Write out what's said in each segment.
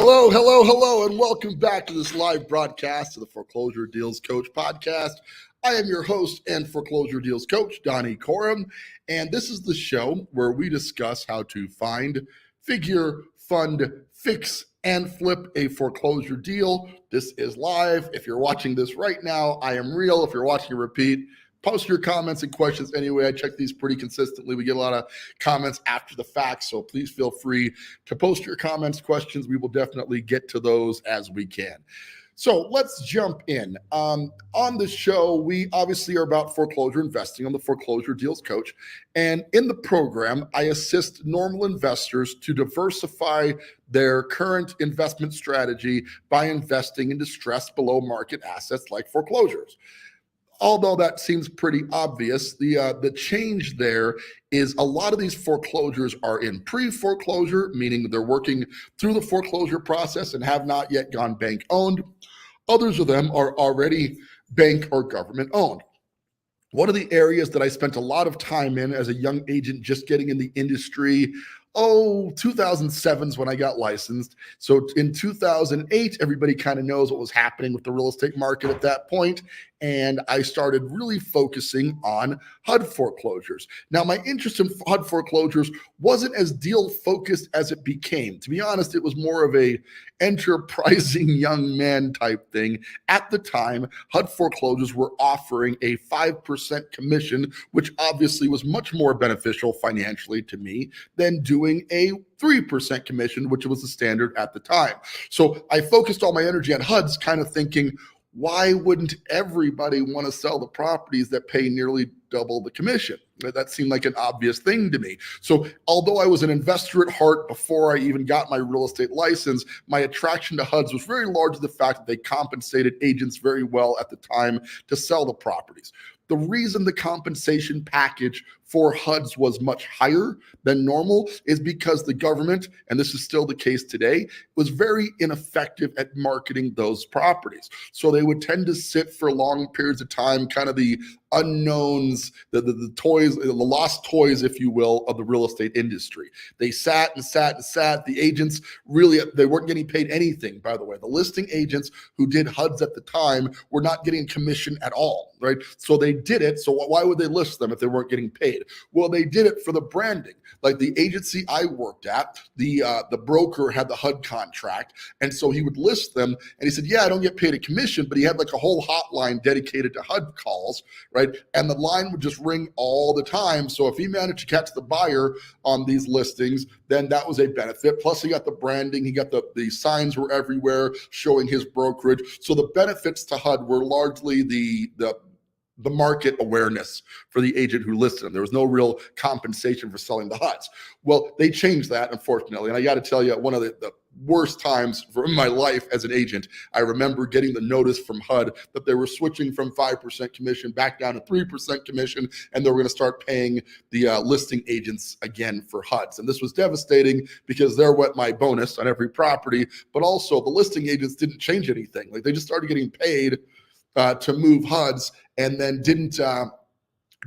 Hello, hello, hello, and welcome back to this live broadcast of the Foreclosure Deals Coach podcast. I am your host and Foreclosure Deals Coach, Donny Coram, and this is the show where we discuss how to find, figure, fund, fix, and flip a foreclosure deal. This is live. If you're watching this right now, I am real. If you're watching a repeat, post your comments and questions anyway. I check these pretty consistently. We get a lot of comments after the fact, so please feel free to post your comments, questions. We will definitely get to those as we can. So let's jump in. On the show, we obviously are about foreclosure investing. I'm the Foreclosure Deals Coach. And in the program, I assist normal investors to diversify their current investment strategy by investing in distressed below market assets like foreclosures. Although that seems pretty obvious, the change there is a lot of these foreclosures are in pre-foreclosure, meaning they're working through the foreclosure process and have not yet gone bank owned. Others of them are already bank or government owned. One of the areas that I spent a lot of time in as a young agent just getting in the industry, 2007 is when I got licensed. So in 2008, everybody kind of knows what was happening with the real estate market at that point. And I started really focusing on HUD foreclosures. Now, my interest in HUD foreclosures wasn't as deal focused as it became. To be honest, it was more of a enterprising young man type thing. At the time, HUD foreclosures were offering a 5% commission, which obviously was much more beneficial financially to me than doing a 3% commission, which was the standard at the time. So I focused all my energy on HUDs, kind of thinking, why wouldn't everybody want to sell the properties that pay nearly double the commission? That seemed like an obvious thing to me. So although I was an investor at heart before I even got my real estate license, my attraction to HUDs was very largely the fact that they compensated agents very well at the time to sell the properties. The reason the compensation package for HUDs was much higher than normal is because the government, and this is still the case today, was very ineffective at marketing those properties. So they would tend to sit for long periods of time, kind of the unknowns, the toys, the lost toys, if you will, of the real estate industry. They sat and sat and sat. The agents really, they weren't getting paid anything, by the way. The listing agents who did HUDs at the time were not getting commission at all, right? So they did it. So why would they list them if they weren't getting paid? Well, they did it for the branding. Like the agency I worked at, the broker had the HUD contract. And so he would list them and he said, yeah, I don't get paid a commission, but he had like a whole hotline dedicated to HUD calls, right? And the line would just ring all the time. So if he managed to catch the buyer on these listings, then that was a benefit. Plus he got the branding, he got the signs were everywhere showing his brokerage. So the benefits to HUD were largely the market awareness for the agent who listed them. There was no real compensation for selling the HUDs. Well, they changed that, unfortunately. And I got to tell you, one of the worst times in my life as an agent, I remember getting the notice from HUD that they were switching from 5% commission back down to 3% commission, and they were going to start paying the listing agents again for HUDs. And this was devastating because there went my bonus on every property, but also the listing agents didn't change anything. Like they just started getting paid to move HUDs and then didn't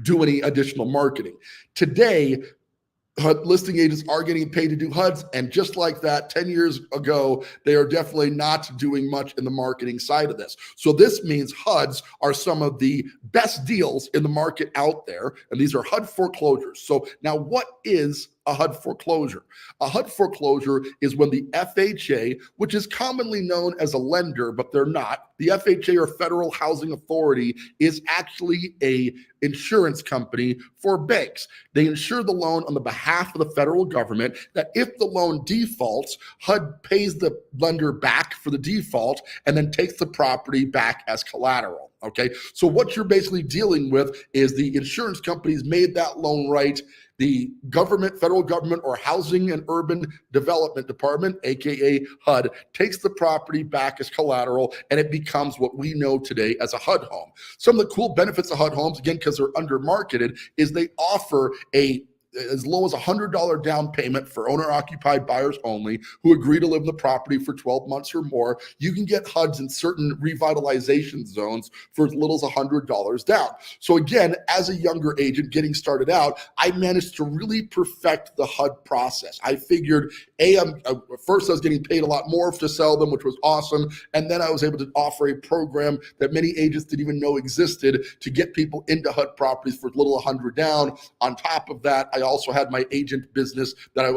do any additional marketing. Today, HUD listing agents are getting paid to do HUDs, and just like that, 10 years ago, they are definitely not doing much in the marketing side of this. So this means HUDs are some of the best deals in the market out there, and these are HUD foreclosures. So now what is a HUD foreclosure? A HUD foreclosure is when the FHA, which is commonly known as a lender, but they're not, the FHA or Federal Housing Authority is actually a insurance company for banks. They insure the loan on the behalf of the federal government that if the loan defaults, HUD pays the lender back for the default and then takes the property back as collateral. Okay, so what you're basically dealing with is the insurance companies made that loan right. The government, federal government, or Housing and Urban Development Department, aka HUD, takes the property back as collateral, and it becomes what we know today as a HUD home. Some of the cool benefits of HUD homes, again, because they're under marketed, is they offer a as low as $100 down payment for owner-occupied buyers only who agree to live in the property for 12 months or more. You can get HUDs in certain revitalization zones for as little as $100 down. So again, as a younger agent getting started out, I managed to really perfect the HUD process. I figured, first I was getting paid a lot more to sell them, which was awesome. And then I was able to offer a program that many agents didn't even know existed to get people into HUD properties for as little as $100 down. On top of that, I also had my agent business that I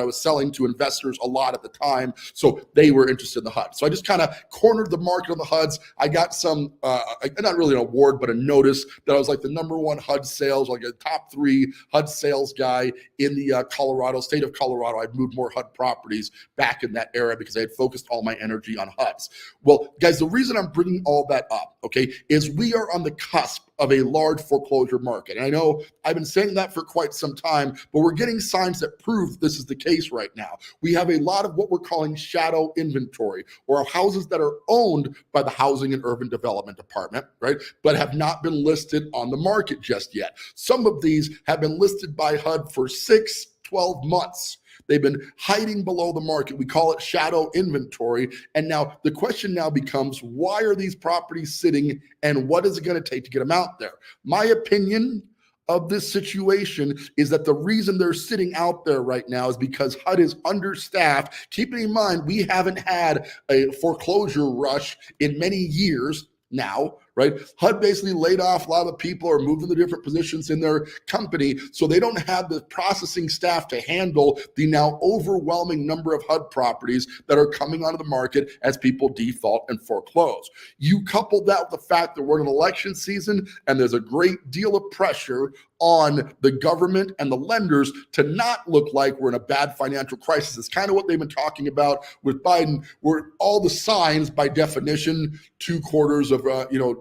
was selling to investors a lot at the time. So they were interested in the HUD. So I just kind of cornered the market on the HUDs. I got some, not really an award, but a notice that I was like the #1 HUD sales, like a top 3 HUD sales guy in the state of Colorado. I'd moved more HUD properties back in that era because I had focused all my energy on HUDs. Well, guys, the reason I'm bringing all that up, okay, is we are on the cusp of a large foreclosure market. And I know I've been saying that for quite some time, but we're getting signs that prove this is the case right now. We have a lot of what we're calling shadow inventory, or houses that are owned by the Housing and Urban Development Department, right, but have not been listed on the market just yet. Some of these have been listed by HUD for 6, 12 months. They've been hiding below the market. We call it shadow inventory. And now the question now becomes, why are these properties sitting and what is it going to take to get them out there? My opinion of this situation is that the reason they're sitting out there right now is because HUD is understaffed. Keeping in mind, we haven't had a foreclosure rush in many years now, right? HUD basically laid off a lot of the people or moved into different positions in their company. So they don't have the processing staff to handle the now overwhelming number of HUD properties that are coming onto the market as people default and foreclose. You couple that with the fact that we're in an election season and there's a great deal of pressure on the government and the lenders to not look like we're in a bad financial crisis. It's kind of what they've been talking about with Biden, where all the signs, by definition, 2 quarters of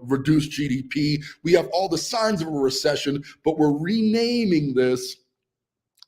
reduced GDP. We have all the signs of a recession, but we're renaming this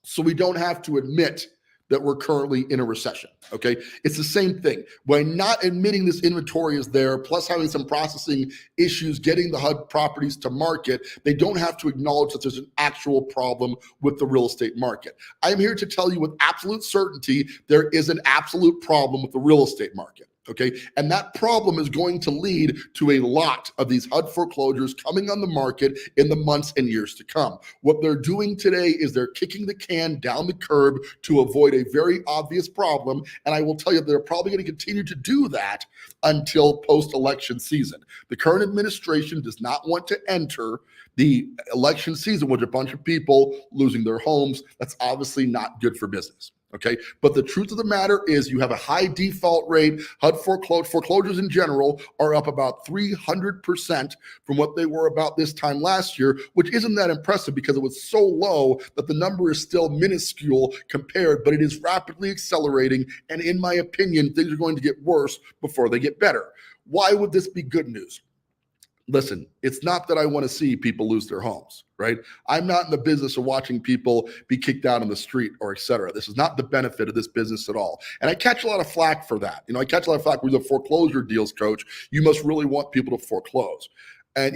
so we don't have to admit that we're currently in a recession, okay? It's the same thing. By not admitting this inventory is there, plus having some processing issues getting the HUD properties to market, they don't have to acknowledge that there's an actual problem with the real estate market. I'm here to tell you with absolute certainty, there is an absolute problem with the real estate market. Okay, and that problem is going to lead to a lot of these HUD foreclosures coming on the market in the months and years to come. What they're doing today is they're kicking the can down the curb to avoid a very obvious problem. And I will tell you, they're probably going to continue to do that until post-election season. The current administration does not want to enter the election season with a bunch of people losing their homes. That's obviously not good for business. Okay, but the truth of the matter is you have a high default rate. HUD foreclosures in general are up about 300% from what they were about this time last year, which isn't that impressive because it was so low that the number is still minuscule compared, but it is rapidly accelerating. And in my opinion, things are going to get worse before they get better. Why would this be good news? Listen, it's not that I want to see people lose their homes, right? I'm not in the business of watching people be kicked out on the street or et cetera. This is not the benefit of this business at all. And I catch a lot of flack for that. I catch a lot of flack with the foreclosure deals coach. You must really want people to foreclose. And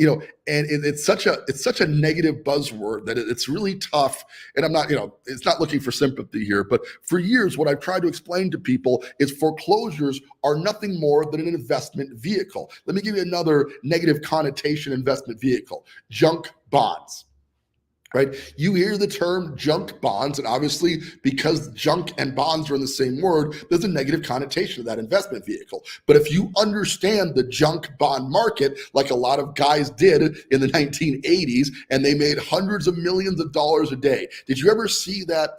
it's such a negative buzzword that it's really tough. And I'm not, it's not looking for sympathy here, but for years, what I've tried to explain to people is foreclosures are nothing more than an investment vehicle. Let me give you another negative connotation investment vehicle: junk bonds. Right? You hear the term junk bonds, and obviously because junk and bonds are in the same word, there's a negative connotation to that investment vehicle. But if you understand the junk bond market, like a lot of guys did in the 1980s, and they made hundreds of millions of dollars a day. Did you ever see that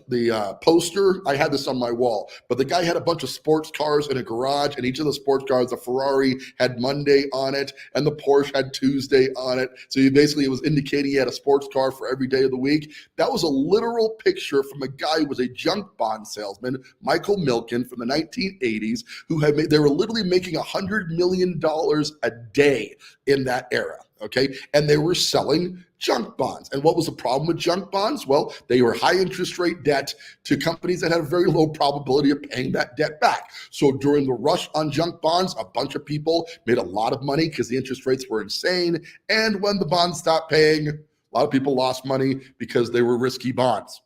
the poster? I had this on my wall, but the guy had a bunch of sports cars in a garage, and each of the sports cars, the Ferrari had Monday on it and the Porsche had Tuesday on it. So it was indicating he had a sports car for every day of the week. That was a literal picture from a guy who was a junk bond salesman, Michael Milken, from the 1980s, they were literally making $100 million a day in that era. Okay, and they were selling junk bonds. And what was the problem with junk bonds? Well, they were high interest rate debt to companies that had a very low probability of paying that debt back. So during the rush on junk bonds, a bunch of people made a lot of money because the interest rates were insane. And when the bonds stopped paying, A lot of people lost money because they were risky bonds.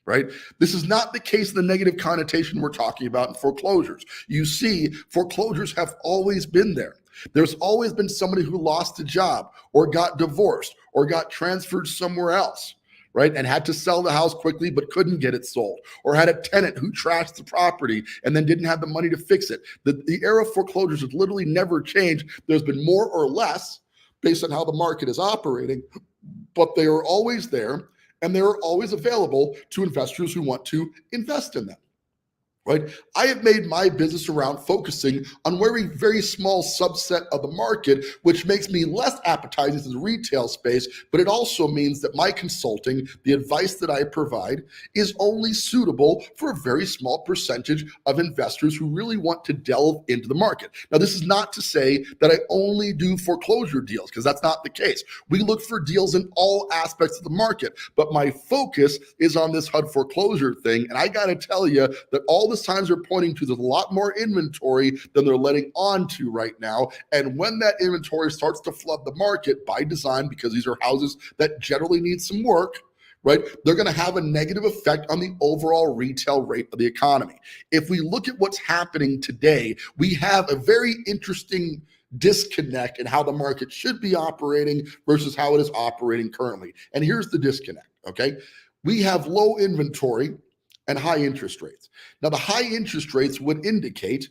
Right? This is not the case in the negative connotation we're talking about in foreclosures. You see, foreclosures have always been there. There's always been somebody who lost a job or got divorced or got transferred somewhere else, right? And had to sell the house quickly but couldn't get it sold, or had a tenant who trashed the property and then didn't have the money to fix it. The era of foreclosures has literally never changed. There's been more or less based on how the market is operating, but they are always there. And they're always available to investors who want to invest in them. Right? I have made my business around focusing on a very small subset of the market, which makes me less appetizing to the retail space, but it also means that my consulting, the advice that I provide, is only suitable for a very small percentage of investors who really want to delve into the market. Now, this is not to say that I only do foreclosure deals, because that's not the case. We look for deals in all aspects of the market, but my focus is on this HUD foreclosure thing, and I got to tell you that all the signs are pointing to there's a lot more inventory than they're letting on to right now. And when that inventory starts to flood the market by design, because these are houses that generally need some work, right, they're going to have a negative effect on the overall retail rate of the economy. If we look at what's happening today, we have a very interesting disconnect in how the market should be operating versus how it is operating currently. And here's the disconnect, okay? We have low inventory and high interest rates. Now, the high interest rates would indicate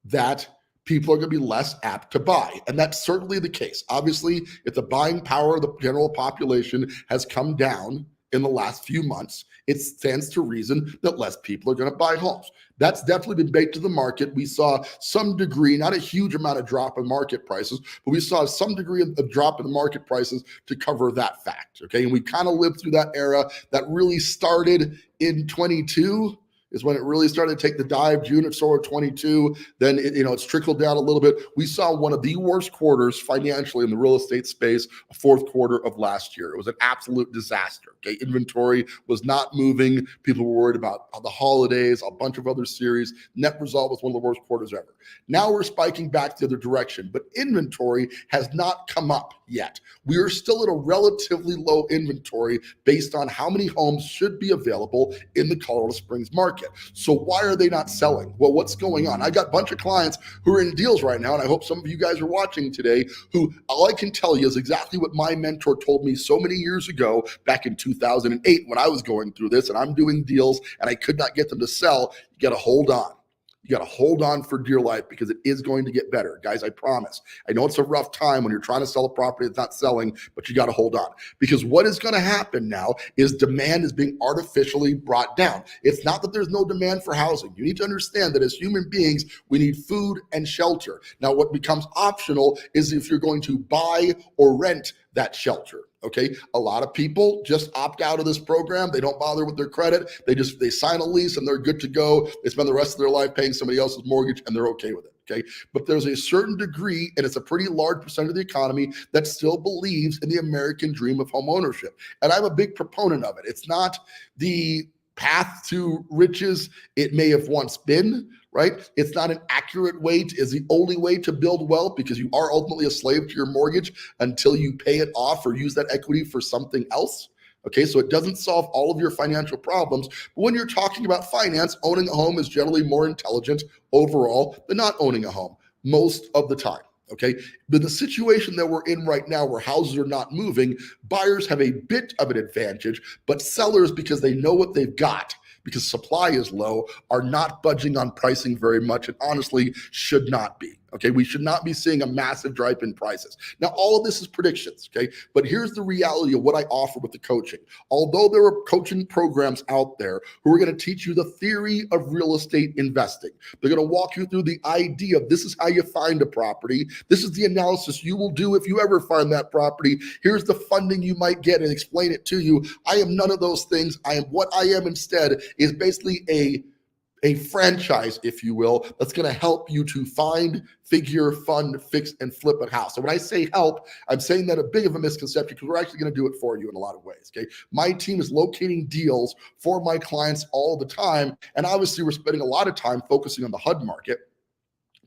that people are going to be less apt to buy. And that's certainly the case. Obviously, if the buying power of the general population has come down in the last few months, it stands to reason that less people are going to buy homes. That's definitely been baked to the market. We saw some degree, not a huge amount of drop in market prices, but we saw some degree of drop in the market prices to cover that fact. Okay. And we kind of lived through that era that really started in 22 is when it really started to take the dive. June of sort of 22. Then it's trickled down a little bit. We saw one of the worst quarters financially in the real estate space, fourth quarter of last year. It was an absolute disaster. Okay, inventory was not moving. People were worried about the holidays, a bunch of other series. Net result was one of the worst quarters ever. Now we're spiking back the other direction, but inventory has not come up yet. We are still at a relatively low inventory based on how many homes should be available in the Colorado Springs market. So why are they not selling? Well, what's going on? I got a bunch of clients who are in deals right now, and I hope some of you guys are watching today, who all I can tell you is exactly what my mentor told me so many years ago back in 2008 when I was going through this and I'm doing deals and I could not get them to sell. You got to hold on. You got to hold on for dear life because it is going to get better. Guys, I promise. I know it's a rough time when you're trying to sell a property that's not selling, but you got to hold on. Because what is going to happen now is demand is being artificially brought down. It's not that there's no demand for housing. You need to understand that as human beings, we need food and shelter. Now, what becomes optional is if you're going to buy or rent that shelter. Okay. A lot of people just opt out of this program. They don't bother with their credit. They sign a lease and they're good to go. They spend the rest of their life paying somebody else's mortgage and they're okay with it. Okay. But there's a certain degree, and it's a pretty large percent of the economy that still believes in the American dream of home ownership. And I'm a big proponent of it. It's not the path to riches it may have once been, right? It's not an accurate way is the only way to build wealth, because you are ultimately a slave to your mortgage until you pay it off or use that equity for something else. Okay, so it doesn't solve all of your financial problems. But when you're talking about finance, owning a home is generally more intelligent overall than not owning a home most of the time. Okay, but the situation that we're in right now where houses are not moving, buyers have a bit of an advantage, but sellers, because they know what they've got, because supply is low, are not budging on pricing very much, and honestly should not be. Okay, we should not be seeing a massive drop in prices. Now, all of this is predictions, okay? But here's the reality of what I offer with the coaching. Although there are coaching programs out there who are going to teach you the theory of real estate investing, they're going to walk you through the idea of this is how you find a property. This is the analysis you will do if you ever find that property. Here's the funding you might get and explain it to you. I am none of those things. What I am instead is basically a franchise, if you will, that's going to help you to find, figure, fund, fix, and flip a house. So when I say help, I'm saying that a bit of a misconception, because we're actually going to do it for you in a lot of ways. Okay, my team is locating deals for my clients all the time, and obviously we're spending a lot of time focusing on the HUD market.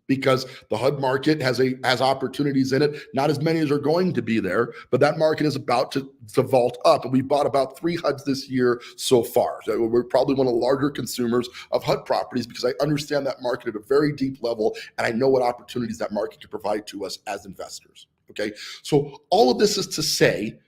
because the HUD market has opportunities in it. Not as many as are going to be there, but that market is about to vault up. And we bought about 3 HUDs this year so far. So we're probably one of the larger consumers of HUD properties because I understand that market at a very deep level, and I know what opportunities that market can provide to us as investors. Okay, so all of this is to say,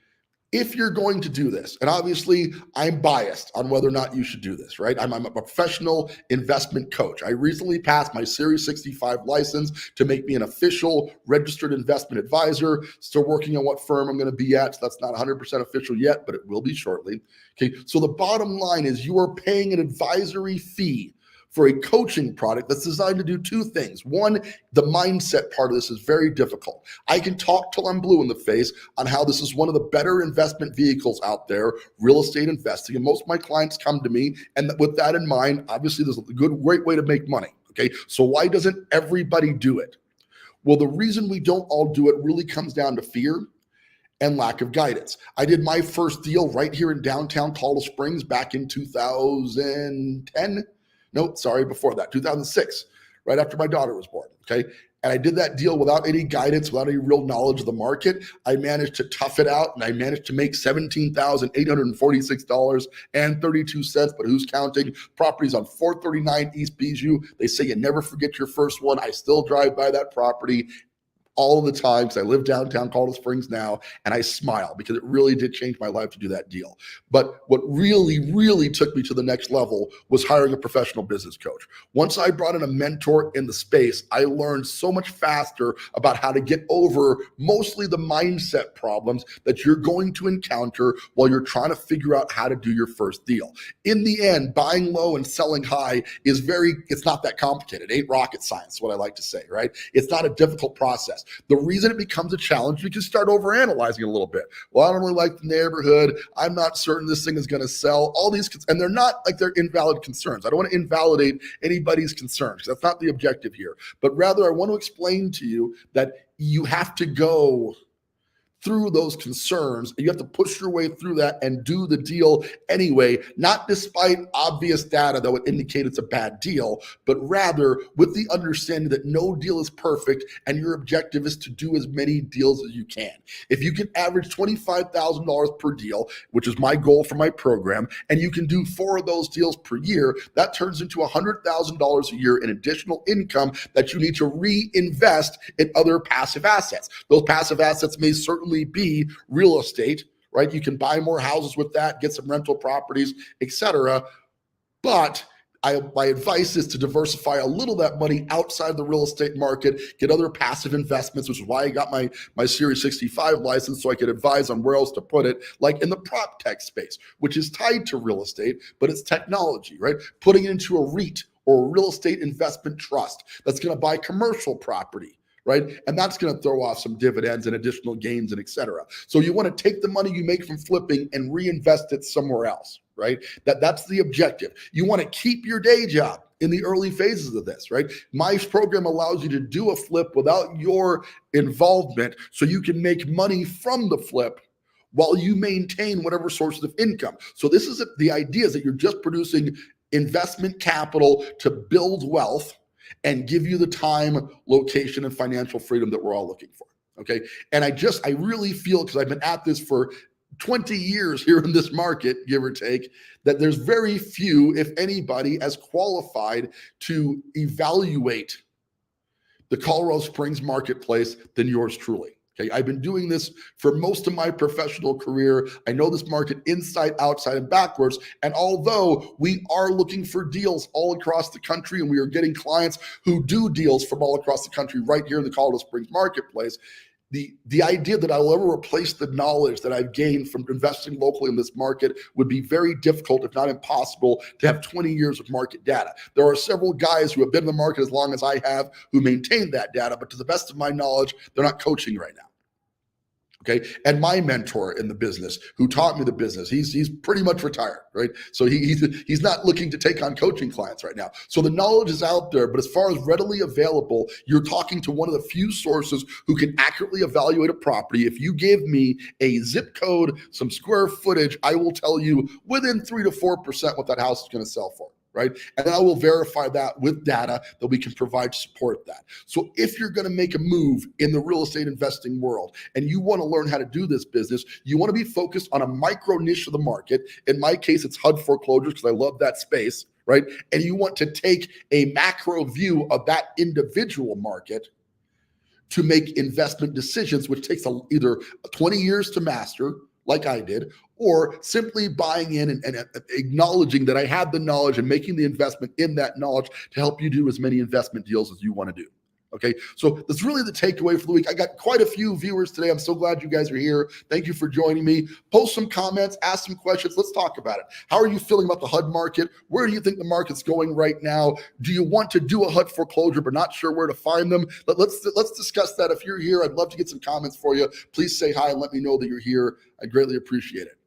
if you're going to do this, and obviously I'm biased on whether or not you should do this, right? I'm a professional investment coach. I recently passed my Series 65 license to make me an official registered investment advisor. Still working on what firm I'm going to be at. So that's not 100% official yet, but it will be shortly. Okay, so the bottom line is you are paying an advisory fee for a coaching product that's designed to do 2 things. One, the mindset part of this is very difficult. I can talk till I'm blue in the face on how this is one of the better investment vehicles out there, real estate investing. And most of my clients come to me, and with that in mind, obviously there's a great way to make money. Okay, so why doesn't everybody do it? Well, the reason we don't all do it really comes down to fear and lack of guidance. I did my first deal right here in downtown Colorado Springs back in 2010. No, sorry, before that, 2006, right after my daughter was born, okay? And I did that deal without any guidance, without any real knowledge of the market. I managed to tough it out, and I managed to make $17,846.32, but who's counting? Properties on 439 East Bijou. They say you never forget your first one. I still drive by that property all the time because I live downtown Colorado Springs now, and I smile because it really did change my life to do that deal. But what really, really took me to the next level was hiring a professional business coach. Once I brought in a mentor in the space, I learned so much faster about how to get over mostly the mindset problems that you're going to encounter while you're trying to figure out how to do your first deal. In the end, buying low and selling high it's not that complicated. It ain't rocket science, what I like to say, right? It's not a difficult process. The reason it becomes a challenge, you can start overanalyzing it a little bit. Well, I don't really like the neighborhood. I'm not certain this thing is going to sell. All these, and they're not like they're invalid concerns. I don't want to invalidate anybody's concerns. That's not the objective here. But rather, I want to explain to you that you have to go through those concerns. You have to push your way through that and do the deal anyway, not despite obvious data that would indicate it's a bad deal, but rather with the understanding that no deal is perfect and your objective is to do as many deals as you can. If you can average $25,000 per deal, which is my goal for my program, and you can do 4 of those deals per year, that turns into $100,000 a year in additional income that you need to reinvest in other passive assets. Those passive assets may certainly be real estate, right? You can buy more houses with that, get some rental properties, etc. But my advice is to diversify a little of that money outside the real estate market, get other passive investments, which is why I got my Series 65 license, so I could advise on where else to put it, like in the prop tech space, which is tied to real estate, but it's technology, right? Putting it into a REIT or a real estate investment trust that's going to buy commercial property, right? And that's going to throw off some dividends and additional gains and et cetera. So you want to take the money you make from flipping and reinvest it somewhere else, right? That's the objective. You want to keep your day job in the early phases of this, right? My program allows you to do a flip without your involvement so you can make money from the flip while you maintain whatever sources of income. So this is the idea is that you're just producing investment capital to build wealth and give you the time, location, and financial freedom that we're all looking for, okay? And I really feel, because I've been at this for 20 years here in this market, give or take, that there's very few, if anybody, as qualified to evaluate the Colorado Springs marketplace than yours truly. Okay, I've been doing this for most of my professional career. I know this market inside, outside, and backwards. And although we are looking for deals all across the country, and we are getting clients who do deals from all across the country right here in the Colorado Springs marketplace, the idea that I'll ever replace the knowledge that I've gained from investing locally in this market would be very difficult, if not impossible, to have 20 years of market data. There are several guys who have been in the market as long as I have who maintain that data, but to the best of my knowledge, they're not coaching right now. Okay. And my mentor in the business who taught me the business, he's pretty much retired, right? So he's not looking to take on coaching clients right now. So the knowledge is out there, but as far as readily available, you're talking to one of the few sources who can accurately evaluate a property. If you give me a zip code, some square footage, I will tell you within 3 to 4% what that house is going to sell for. right? And then I will verify that with data that we can provide to support that. So if you're going to make a move in the real estate investing world and you want to learn how to do this business, you want to be focused on a micro niche of the market. In my case, it's HUD foreclosures because I love that space, right? And you want to take a macro view of that individual market to make investment decisions, which takes either 20 years to master, like I did, or simply buying in and acknowledging that I have the knowledge and making the investment in that knowledge to help you do as many investment deals as you want to do. Okay, so that's really the takeaway for the week. I got quite a few viewers today. I'm so glad you guys are here. Thank you for joining me. Post some comments, ask some questions. Let's talk about it. How are you feeling about the HUD market? Where do you think the market's going right now? Do you want to do a HUD foreclosure but not sure where to find them? Let's discuss that. If you're here, I'd love to get some comments for you. Please say hi and let me know that you're here. I greatly appreciate it.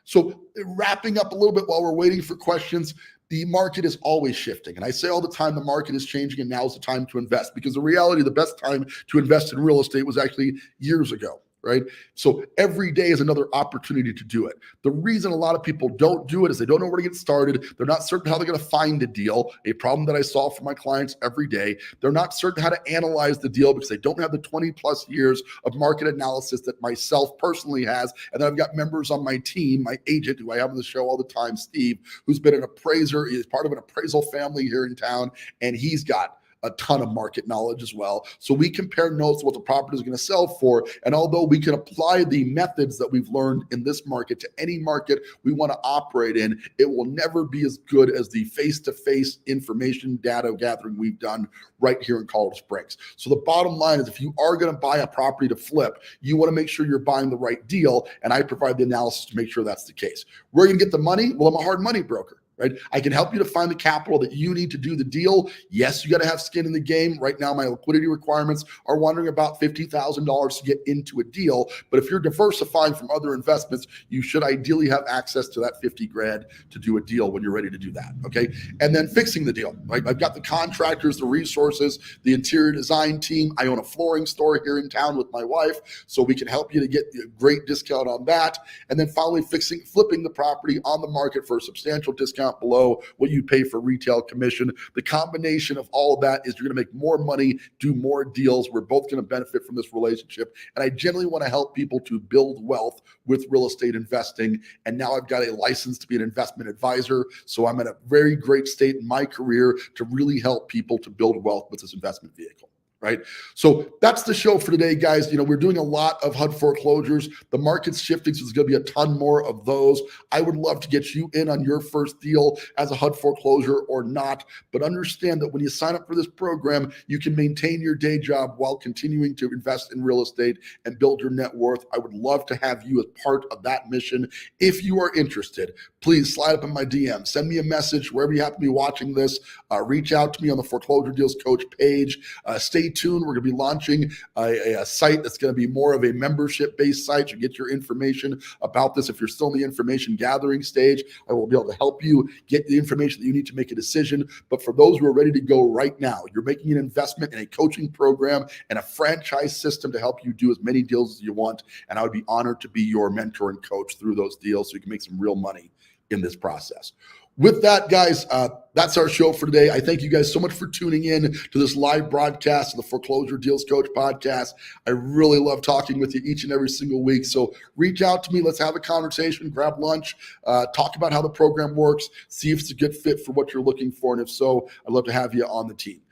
So wrapping up a little bit while we're waiting for questions. The market is always shifting. And I say all the time, the market is changing and now's the time to invest, because the reality, the best time to invest in real estate was actually years ago, right? So every day is another opportunity to do it. The reason a lot of people don't do it is they don't know where to get started. They're not certain how they're going to find a deal, a problem that I solve for my clients every day. They're not certain how to analyze the deal because they don't have the 20 plus years of market analysis that myself personally has. And then I've got members on my team, my agent, who I have on the show all the time, Steve, who's been an appraiser. He's part of an appraisal family here in town, and he's got a ton of market knowledge as well. So we compare notes to what the property is going to sell for. And although we can apply the methods that we've learned in this market to any market we want to operate in, it will never be as good as the face-to-face information data gathering we've done right here in Colorado Springs. So the bottom line is, if you are going to buy a property to flip, you want to make sure you're buying the right deal. And I provide the analysis to make sure that's the case. Where are you going to get the money? Well, I'm a hard money broker. Right? I can help you to find the capital that you need to do the deal. Yes, you got to have skin in the game. Right now, my liquidity requirements are wondering about $50,000 to get into a deal. But if you're diversifying from other investments, you should ideally have access to that 50 grand to do a deal when you're ready to do that. Okay. And then fixing the deal, right? I've got the contractors, the resources, the interior design team. I own a flooring store here in town with my wife, so we can help you to get a great discount on that. And then finally, flipping the property on the market for a substantial discount below what you pay for retail commission. The combination of all of that is you're going to make more money, do more deals. We're both going to benefit from this relationship. And I generally want to help people to build wealth with real estate investing. And now I've got a license to be an investment advisor. So I'm at a very great state in my career to really help people to build wealth with this investment vehicle. Right. So that's the show for today, guys. You know, we're doing a lot of HUD foreclosures. The market's shifting, so there's going to be a ton more of those. I would love to get you in on your first deal as a HUD foreclosure or not. But understand that when you sign up for this program, you can maintain your day job while continuing to invest in real estate and build your net worth. I would love to have you as part of that mission. If you are interested, please slide up in my DM. Send me a message wherever you happen to be watching this. Reach out to me on the Foreclosure Deals Coach page. Stay tuned. We're going to be launching a site that's going to be more of a membership-based site. You get your information about this. If you're still in the information gathering stage, I will be able to help you get the information that you need to make a decision. But for those who are ready to go right now, you're making an investment in a coaching program and a franchise system to help you do as many deals as you want. And I would be honored to be your mentor and coach through those deals so you can make some real money in this process. With that, guys, that's our show for today. I thank you guys so much for tuning in to this live broadcast of the Foreclosure Deals Coach podcast. I really love talking with you each and every single week. So reach out to me. Let's have a conversation, grab lunch, talk about how the program works, see if it's a good fit for what you're looking for. And if so, I'd love to have you on the team.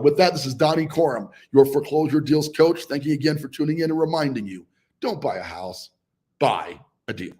With that, this is Donny Coram, your Foreclosure Deals Coach. Thank you again for tuning in and reminding you, don't buy a house, buy a deal.